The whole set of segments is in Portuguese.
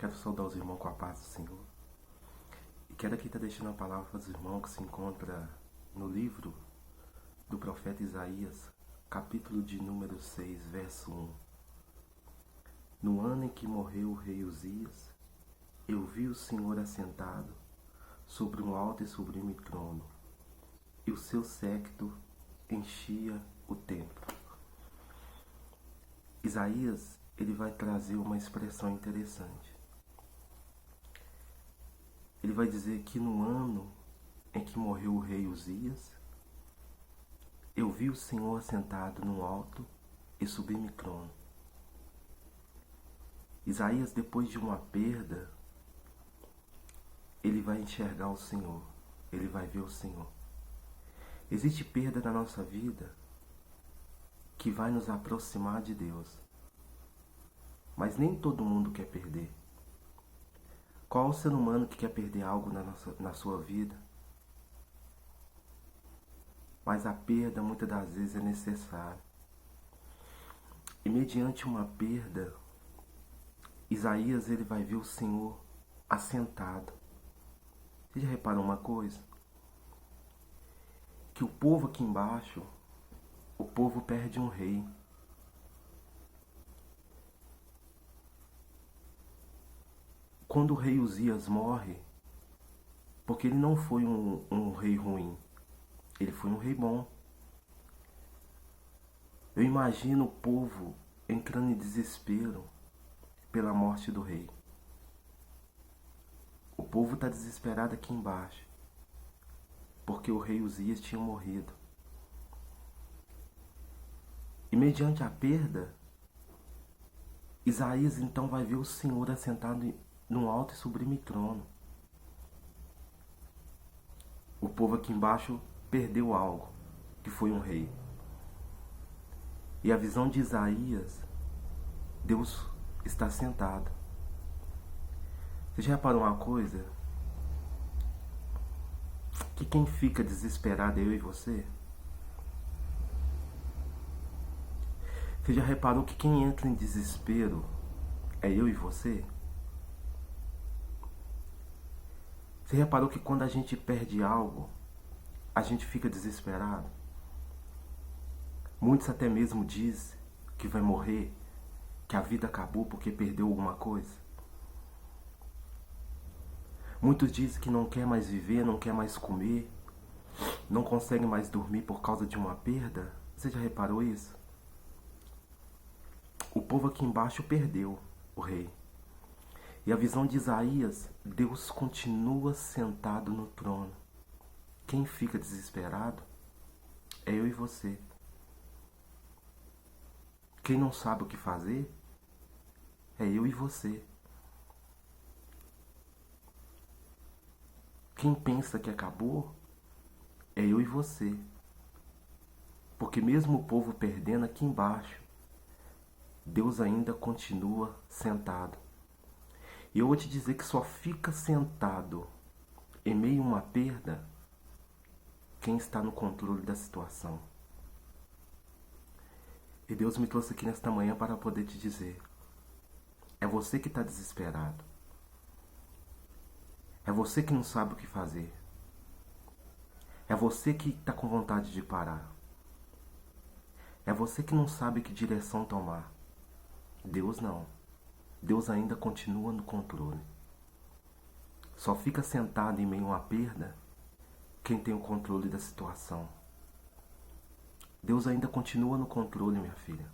Quero saudar os irmãos com a paz do Senhor. E quero aqui estar deixando a palavra para os irmãos que se encontra no livro do profeta Isaías, capítulo de número 6, verso 1. No ano em que morreu o rei Uzias, eu vi o Senhor assentado sobre um alto e sublime trono, e o seu séquito enchia o templo. Isaías, ele vai trazer uma expressão interessante. Ele vai dizer que no ano em que morreu o rei Uzias, eu vi o Senhor assentado num alto e sublime trono. Isaías, depois de uma perda, ele vai enxergar o Senhor, ele vai ver o Senhor. Existe perda na nossa vida que vai nos aproximar de Deus, mas nem todo mundo quer perder. Qual o ser humano que quer perder algo na sua vida? Mas a perda muitas das vezes é necessária. E mediante uma perda, Isaías ele vai ver o Senhor assentado. Você já reparou uma coisa? Que o povo aqui embaixo, o povo perde um rei. Quando o rei Uzias morre, porque ele não foi um rei ruim, ele foi um rei bom. Eu imagino o povo entrando em desespero pela morte do rei. O povo está desesperado aqui embaixo, porque o rei Uzias tinha morrido. E mediante a perda, Isaías então vai ver o Senhor assentado num alto e sublime trono. O povo aqui embaixo perdeu algo, que foi um rei. E a visão de Isaías, Deus está sentado. Você já reparou uma coisa? Que quem fica desesperado é eu e você? Você já reparou que quem entra em desespero é eu e você? Você reparou que quando a gente perde algo, a gente fica desesperado? Muitos até mesmo dizem que vai morrer, que a vida acabou porque perdeu alguma coisa. Muitos dizem que não quer mais viver, não quer mais comer, não consegue mais dormir por causa de uma perda. Você já reparou isso? O povo aqui embaixo perdeu o rei. E a visão de Isaías, Deus continua sentado no trono. Quem fica desesperado é eu e você. Quem não sabe o que fazer é eu e você. Quem pensa que acabou é eu e você. Porque mesmo o povo perdendo aqui embaixo, Deus ainda continua sentado. E eu vou te dizer que só fica sentado em meio a uma perda quem está no controle da situação. E Deus me trouxe aqui nesta manhã para poder te dizer: é você que está desesperado. É você que não sabe o que fazer. É você que está com vontade de parar. É você que não sabe que direção tomar. Deus não. Deus ainda continua no controle. Só fica sentado em meio a uma perda quem tem o controle da situação. Deus ainda continua no controle, minha filha.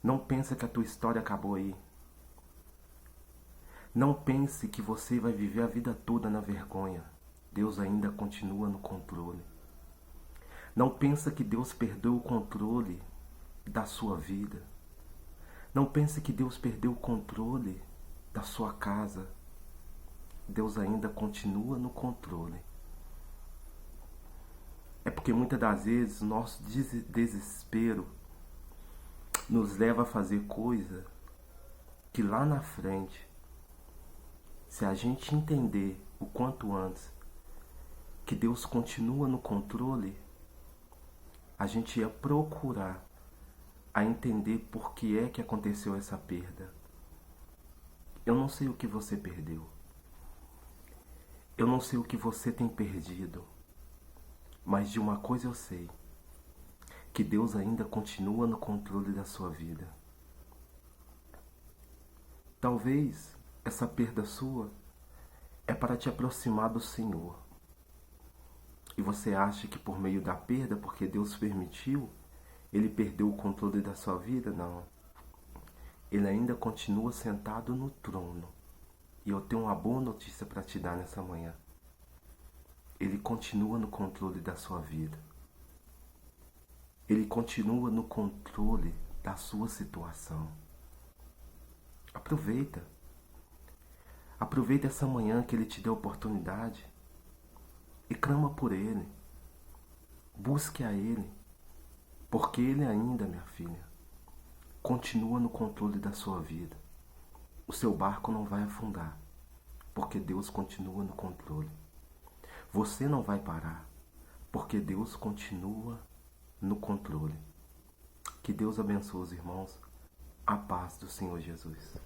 Não pense que a tua história acabou aí. Não pense que você vai viver a vida toda na vergonha. Deus ainda continua no controle. Não pense que Deus perdeu o controle da sua vida. Não pense que Deus perdeu o controle da sua casa. Deus ainda continua no controle. É porque muitas das vezes o nosso desespero nos leva a fazer coisa que lá na frente, se a gente entender o quanto antes que Deus continua no controle, a gente ia procurar a entender por que é que aconteceu essa perda. Eu não sei o que você perdeu. Eu não sei o que você tem perdido. Mas de uma coisa eu sei, que Deus ainda continua no controle da sua vida. Talvez essa perda sua é para te aproximar do Senhor. E você acha que por meio da perda, porque Deus permitiu, Ele perdeu o controle da sua vida? Não. Ele ainda continua sentado no trono. E eu tenho uma boa notícia para te dar nessa manhã. Ele continua no controle da sua vida. Ele continua no controle da sua situação. Aproveita. Aproveita essa manhã que Ele te deu a oportunidade e clama por Ele. Busque a Ele, porque Ele ainda, minha filha, continua no controle da sua vida. O seu barco não vai afundar, porque Deus continua no controle. Você não vai parar, porque Deus continua no controle. Que Deus abençoe os irmãos. A paz do Senhor Jesus.